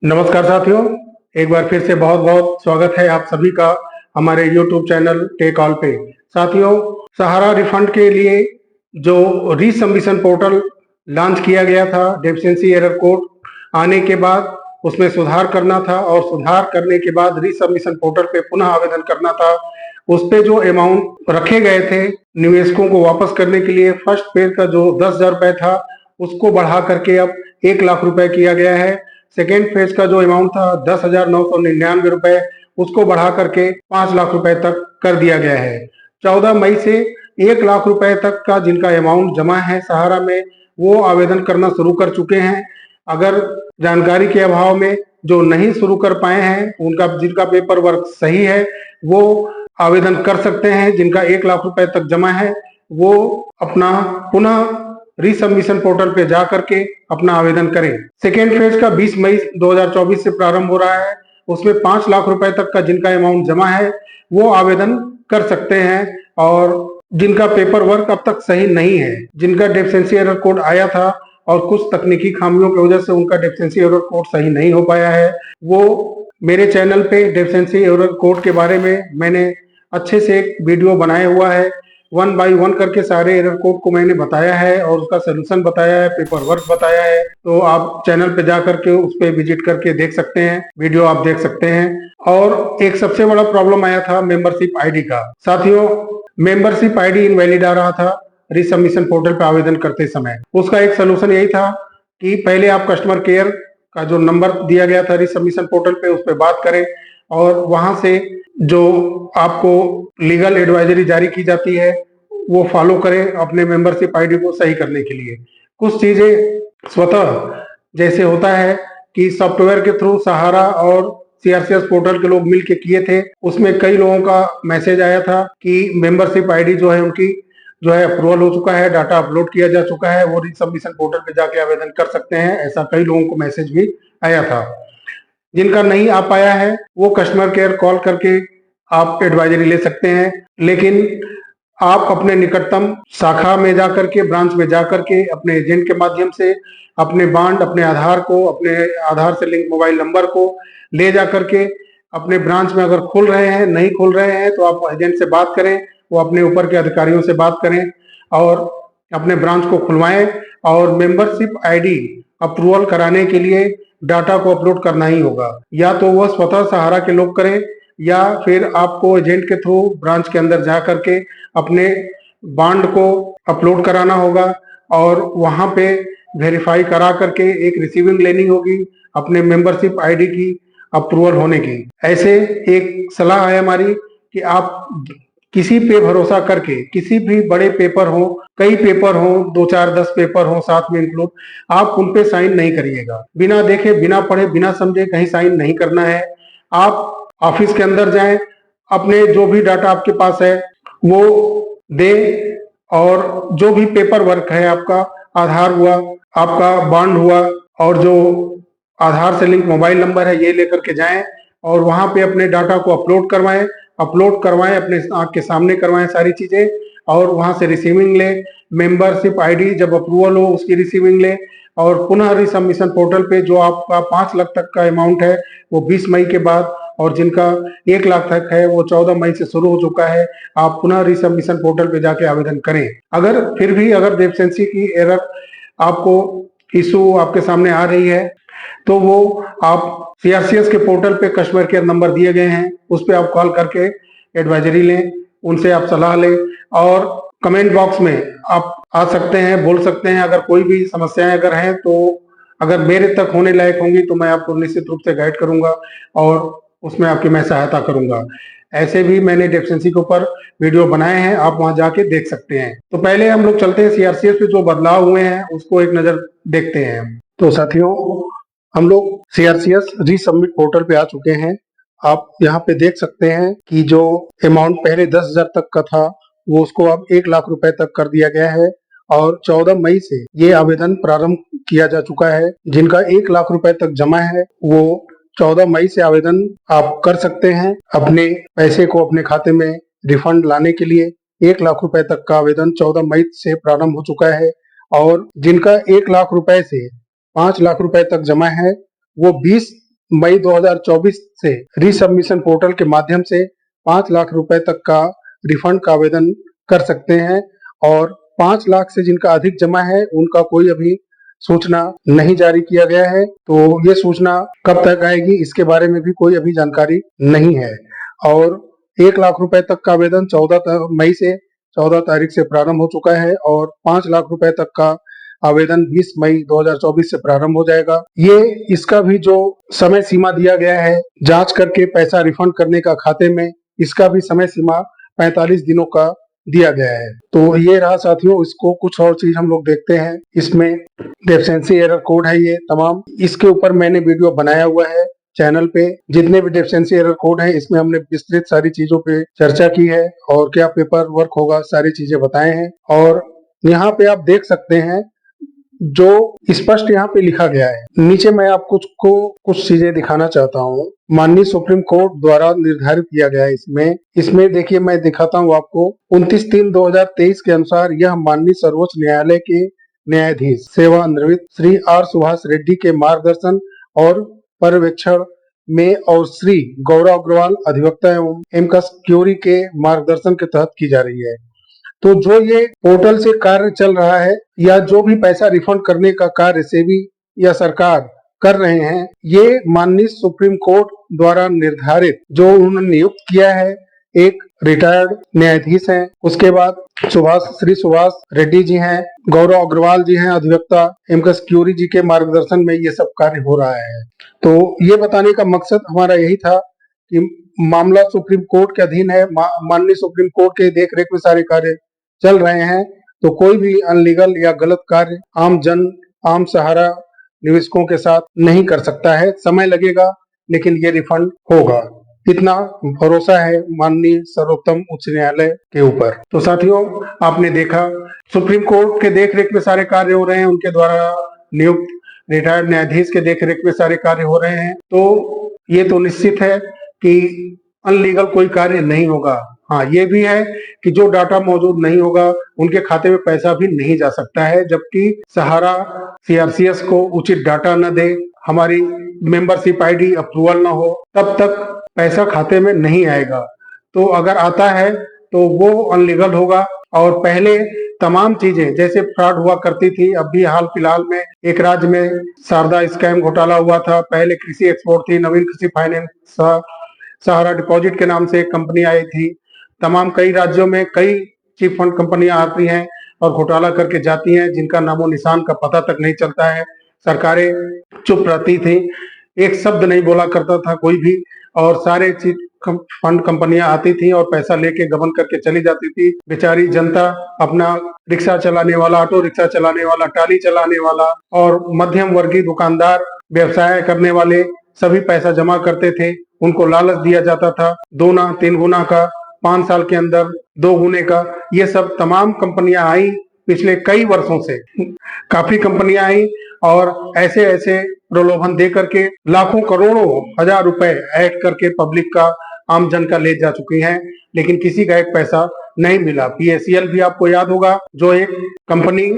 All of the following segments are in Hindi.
नमस्कार साथियों, एक बार फिर से बहुत बहुत स्वागत है आप सभी का हमारे YouTube चैनल टेक ऑल पे। साथियों, सहारा रिफंड के लिए जो रीसबमिशन पोर्टल लॉन्च किया गया था, डेफिशिएंसी एरर कोड आने के बाद उसमें सुधार करना था और सुधार करने के बाद रीसबमिशन पोर्टल पे पुनः आवेदन करना था। उस पे जो अमाउंट रखे गए थे निवेशकों को वापस करने के लिए, फर्स्ट पेज का जो 10,000 रुपए था उसको बढ़ा करके अब 1,00,000 रुपए किया गया है। सेकेंड फेज का जो अमाउंट था 10,999 रुपए, उसको बढ़ा करके 5,00,000 रुपए तक कर दिया गया है। 14 मई से 1,00,000 रुपए तक का जिनका अमाउंट जमा है सहारा में, वो आवेदन करना शुरू कर चुके हैं। अगर जानकारी के अभाव में जो नहीं शुरू कर पाए हैं, उनका जिनका पेपर वर्क सही है वो आवेदन कर सकते हैं। जिनका 1,00,000 रुपए तक जमा है वो अपना पुनः रीसबमिशन पोर्टल पे जा करके अपना आवेदन करें। सेकेंड फेज का 20 मई 2024 से प्रारंभ हो रहा है। उसमें 5,00,000 रुपए तक का जिनका अमाउंट जमा है वो आवेदन कर सकते हैं। और जिनका पेपर वर्क अब तक सही नहीं है, जिनका डेफिशिएंसी एरर कोड आया था और कुछ तकनीकी खामियों की वजह से उनका डेफिशिएंसी एरर कोड सही नहीं हो पाया है, वो मेरे चैनल पे डेफिशिएंसी एरर कोड के बारे में मैंने अच्छे से एक वीडियो बनाया हुआ है। 1 बाय 1 करके सारे एरर कोड को मैंने बताया है और उसका सोल्यूशन बताया है, पेपर वर्क बताया है। तो आप चैनल पे जा करके उस पे विजिट करके देख सकते हैं, वीडियो आप देख सकते हैं। और एक सबसे बड़ा प्रॉब्लम आया था मेंबरशिप आईडी का। साथियों, मेंबरशिप आईडी इनवैलिड आ रहा था रीसबमिशन पोर्टल पे आवेदन करते समय। उसका एक सोल्यूशन यही था कि पहले आप कस्टमर केयर का जो नंबर दिया गया था रीसबमिशन पोर्टल पे, उस पर बात करें और वहां से जो आपको लीगल एडवाइजरी जारी की जाती है वो फॉलो करें अपने मेंबरशिप आईडी को सही करने के लिए। कुछ चीजें स्वतः जैसे होता है कि सॉफ्टवेयर के थ्रू सहारा और सीआरसीएस पोर्टल के लोग मिलके किए थे, उसमें कई लोगों का मैसेज आया था कि मेंबरशिप आईडी जो है उनकी जो है अप्रूवल हो चुका है, डाटा अपलोड किया जा चुका है, वो रीसबमिशन पोर्टल पे जाके आवेदन कर सकते हैं। ऐसा कई लोगों को मैसेज भी आया था। जिनका नहीं आ पाया है वो कस्टमर केयर कॉल करके आप एडवाइजरी ले सकते हैं। लेकिन आप अपने निकटतम शाखा में जाकर के, ब्रांच में जाकर के अपने एजेंट के माध्यम से अपने बॉन्ड, अपने आधार को, अपने आधार से लिंक मोबाइल नंबर को ले जा करके अपने ब्रांच में अगर खुल रहे हैं, नहीं खुल रहे हैं तो आप एजेंट से बात करें, वो अपने ऊपर के अधिकारियों से बात करें और अपने ब्रांच को खुलवाएं। और मेंबरशिप आईडी अप्रूवल कराने के लिए डाटा को अपलोड करना ही होगा। या तो वह स्वतः सहारा के लोग करें या फिर आपको एजेंट के थ्रू ब्रांच के अंदर जा करके अपने बॉन्ड को अपलोड कराना होगा और वहां पे वेरीफाई करा करके एक रिसीविंग लेनी होगी अपने मेंबरशिप आईडी की अप्रूवल होने की। ऐसे एक सलाह है हमारी कि आप किसी पे भरोसा करके, किसी भी बड़े पेपर हो, कई पेपर हो, 2 4 10 पेपर हो साथ में इंक्लूड, आप उन पे साइन नहीं करिएगा। बिना देखे, बिना पढ़े, बिना समझे कहीं साइन नहीं करना है। आप ऑफिस के अंदर जाएं, अपने जो भी डाटा आपके पास है वो दे और जो भी पेपर वर्क है, आपका आधार हुआ, आपका बॉन्ड हुआ और जो आधार से लिंक मोबाइल नंबर है, ये लेकर के जाएं और वहां पे अपने डाटा को अपलोड करवाएं, अपने आंख के सामने करवाएं सारी चीजें और वहां से रिसीविंग ले। मेंबरशिप आईडी जब अप्रूवल हो उसकी रिसीविंग ले और पुनः रीसबमिशन पोर्टल पे जो आपका 5,00,000 तक का अमाउंट है वो 20 मई के बाद, और जिनका 1,00,000 तक है वो 14 मई से शुरू हो चुका है। आप पुनः रीसबमिशन पोर्टल पे जाके आवेदन करें। अगर फिर भी अगर डेफिशिएंसी की एरर आपको इशू आपके सामने आ रही है तो वो आप सीआरसीएस के पोर्टल पे कस्टमर केयर नंबर दिए गए हैं, उस पे आप कॉल करके एडवाइजरी लें, उनसे आप सलाह लें और कमेंट बॉक्स में आप आ सकते हैं, बोल सकते हैं। अगर कोई भी समस्याएं अगर हैं तो अगर मेरे तक होने लायक होंगी तो मैं आपको निश्चित रूप से गाइड करूंगा और उसमें आपकी मैं सहायता करूंगा। ऐसे भी मैंने डेफिशिएंसी के ऊपर वीडियो बनाए हैं, आप वहां जाके देख सकते हैं। तो पहले हम लोग चलते हैं सीआरसीएस पे जो बदलाव हुए हैं उसको एक नजर देखते हैं। तो साथियों, हम लोग सीआरसीएस रीसबमिट पोर्टल पे आ चुके हैं। आप यहाँ पे देख सकते हैं कि जो अमाउंट पहले 10,000 तक का था वो उसको अब 1,00,000 रुपए तक कर दिया गया है और 14 मई से ये आवेदन प्रारंभ किया जा चुका है। जिनका 1,00,000 रुपए तक जमा है वो 14 मई से आवेदन आप कर सकते हैं अपने पैसे को अपने खाते में रिफंड लाने के लिए। 1,00,000 रुपए तक का आवेदन 14 मई से प्रारंभ हो चुका है और जिनका 1,00,000 रुपए से 5,00,000 रुपए तक जमा है वो 20 मई 2024 से रीसबमिशन पोर्टल के माध्यम से 5 लाख रुपए तक का रिफंड का आवेदन कर सकते हैं और 5 लाख से जिनका अधिक जमा है उनका कोई अभी सूचना नहीं जारी किया गया है। तो ये सूचना कब तक आएगी इसके बारे में भी कोई अभी जानकारी नहीं है। और 1 लाख रुपए तक का आवेदन 14 मई से 14 तारीख से प्रारंभ हो चुका है और 5 लाख रुपए तक का आवेदन 20 मई 2024 से प्रारंभ हो जाएगा। ये इसका भी जो समय सीमा दिया गया है जांच करके पैसा रिफंड करने का खाते में, इसका भी समय सीमा 45 दिनों का दिया गया है। तो ये रहा साथियों, इसको कुछ और चीज हम लोग देखते हैं। इसमें डेफिशिएंसी एरर कोड है ये तमाम, इसके ऊपर मैंने वीडियो बनाया हुआ है चैनल पे। जितने भी डेफिशिएंसी एरर कोड है इसमें हमने विस्तृत सारी चीजों पे चर्चा की है और क्या पेपर वर्क होगा सारी चीजें बताए हैं। और यहाँ पे आप देख सकते हैं जो स्पष्ट यहाँ पे लिखा गया है। नीचे मैं आपको कुछ चीजें दिखाना चाहता हूँ, माननीय सुप्रीम कोर्ट द्वारा निर्धारित किया गया है। इसमें देखिए मैं दिखाता हूँ आपको। 29/3/2023 के अनुसार यह माननीय सर्वोच्च न्यायालय के न्यायाधीश सेवानिवृत्त श्री आर सुभाष रेड्डी के मार्गदर्शन और पर्यवेक्षण में और श्री गौरव अग्रवाल अधिवक्ता एवं एमकस क्यूरी के मार्गदर्शन के तहत की जा रही है। तो जो ये पोर्टल से कार्य चल रहा है या जो भी पैसा रिफंड करने का कार्य सेबी या सरकार कर रहे हैं, ये माननीय सुप्रीम कोर्ट द्वारा निर्धारित जो उन्होंने नियुक्त किया है, एक रिटायर्ड न्यायाधीश हैं, उसके बाद श्री सुभाष रेड्डी जी हैं, गौरव अग्रवाल जी हैं अधिवक्ता, एमकस क्यूरी जी के मार्गदर्शन में ये सब कार्य हो रहा है। तो ये बताने का मकसद हमारा यही था कि मामला सुप्रीम कोर्ट के अधीन है, माननीय सुप्रीम कोर्ट के देखरेख में सारे कार्य चल रहे हैं। तो कोई भी अनलीगल या गलत कार्य आम सहारा निवेशकों के साथ नहीं कर सकता है। समय लगेगा लेकिन ये रिफंड होगा, इतना भरोसा है माननीय सर्वोत्तम उच्च न्यायालय के ऊपर। तो साथियों, आपने देखा सुप्रीम कोर्ट के देखरेख में सारे कार्य हो रहे हैं, उनके द्वारा नियुक्त रिटायर्ड न्यायाधीश के देखरेख में सारे कार्य हो रहे हैं। तो ये तो निश्चित है कि अनलीगल कोई कार्य नहीं होगा। हाँ, ये भी है कि जो डाटा मौजूद नहीं होगा उनके खाते में पैसा भी नहीं जा सकता है, जबकि सहारा सीआरसीएस को उचित डाटा न दे, हमारी मेंबरशिप आईडी अप्रूवल ना हो, तब तक पैसा खाते में नहीं आएगा। तो अगर आता है तो वो अनलीगल होगा। और पहले तमाम चीजें जैसे फ्रॉड हुआ करती थी, अभी हाल फिलहाल में एक राज्य में शारदा स्कैम घोटाला हुआ था, पहले कृषि एक्सपोर्ट थी, नवीन कृषि फाइनेंस, सहारा डिपॉजिट के नाम से एक कंपनी आई थी। तमाम कई राज्यों में कई चिट फंड कंपनियां आती हैं और घोटाला करके जाती हैं, जिनका नामो निशान का पता तक नहीं चलता है। सरकारें चुप रहती थी, एक शब्द नहीं बोला करता था कोई भी, और सारे चिट फंड कंपनियां आती थी और पैसा लेके गबन करके चली जाती थी। बेचारी जनता, अपना रिक्शा चलाने वाला, ऑटो रिक्शा चलाने वाला, टाली चलाने वाला और मध्यम वर्गीय दुकानदार, व्यवसाय करने वाले सभी पैसा जमा करते थे। उनको लालच दिया जाता था 2 गुना 3 गुना का, 5 साल के अंदर 2 गुने का। ये सब तमाम कंपनियां आई पिछले कई वर्षों से, काफी कंपनियां आई और ऐसे ऐसे प्रलोभन दे करके लाखों करोड़ों हजार रुपए ऐड करके पब्लिक का, आम जन का ले जा चुकी हैं, लेकिन किसी का एक पैसा नहीं मिला। पीएसीएल भी आपको याद होगा, जो एक कंपनी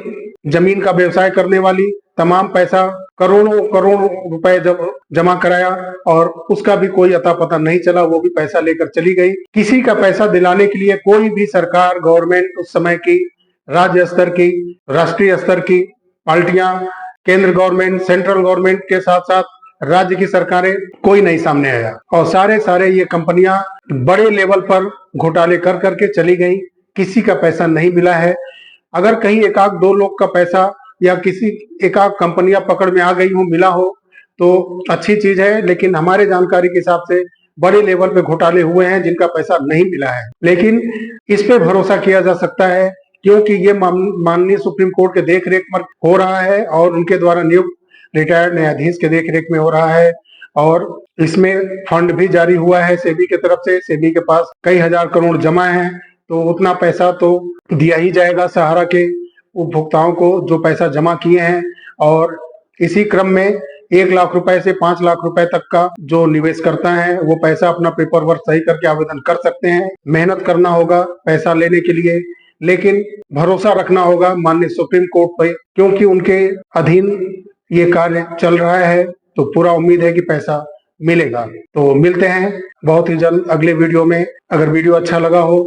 जमीन का व्यवसाय करने वाली, तमाम पैसा करोड़ों करोड़ों रुपए जब जमा कराया और उसका भी कोई अता पता नहीं चला, वो भी पैसा लेकर चली गई। किसी का पैसा दिलाने के लिए कोई भी सरकार, गवर्नमेंट उस समय की, राज्य स्तर की, राष्ट्रीय स्तर की पार्टियां, केंद्र गवर्नमेंट, सेंट्रल गवर्नमेंट के साथ साथ राज्य की सरकारें, कोई नहीं सामने आया और सारे ये कंपनियां बड़े लेवल पर घोटाले कर करके चली गई। किसी का पैसा नहीं मिला है। अगर कहीं एक आध 2 लोग का पैसा या किसी एक आध कंपनियां पकड़ में आ गई हो, मिला हो तो अच्छी चीज है, लेकिन हमारे जानकारी के हिसाब से बड़े लेवल पे घोटाले हुए हैं जिनका पैसा नहीं मिला है। लेकिन इस पे भरोसा किया जा सकता है क्योंकि ये माननीय सुप्रीम कोर्ट के देखरेख में हो रहा है और उनके द्वारा नियुक्त रिटायर्ड न्यायाधीश के देखरेख में हो रहा है। और इसमें फंड भी जारी हुआ है सेबी की तरफ से। सेबी के पास कई हजार करोड़ जमा है, तो उतना पैसा तो दिया ही जाएगा सहारा के उपभोक्ताओं को जो पैसा जमा किए हैं। और इसी क्रम में 1 लाख रुपए से 5 लाख रुपए तक का जो निवेश करता है वो पैसा अपना पेपर वर्क सही करके आवेदन कर सकते हैं। मेहनत करना होगा पैसा लेने के लिए, लेकिन भरोसा रखना होगा माननीय सुप्रीम कोर्ट पर, क्योंकि उनके अधीन ये कार्य चल रहा है। तो पूरा उम्मीद है कि पैसा मिलेगा। तो मिलते हैं बहुत ही जल्द अगले वीडियो में। अगर वीडियो अच्छा लगा हो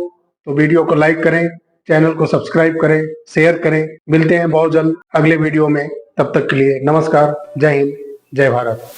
तो वीडियो को लाइक करें, चैनल को सब्सक्राइब करें, शेयर करें। मिलते हैं बहुत जल्द अगले वीडियो में। तब तक के लिए नमस्कार, जय हिंद, जय भारत।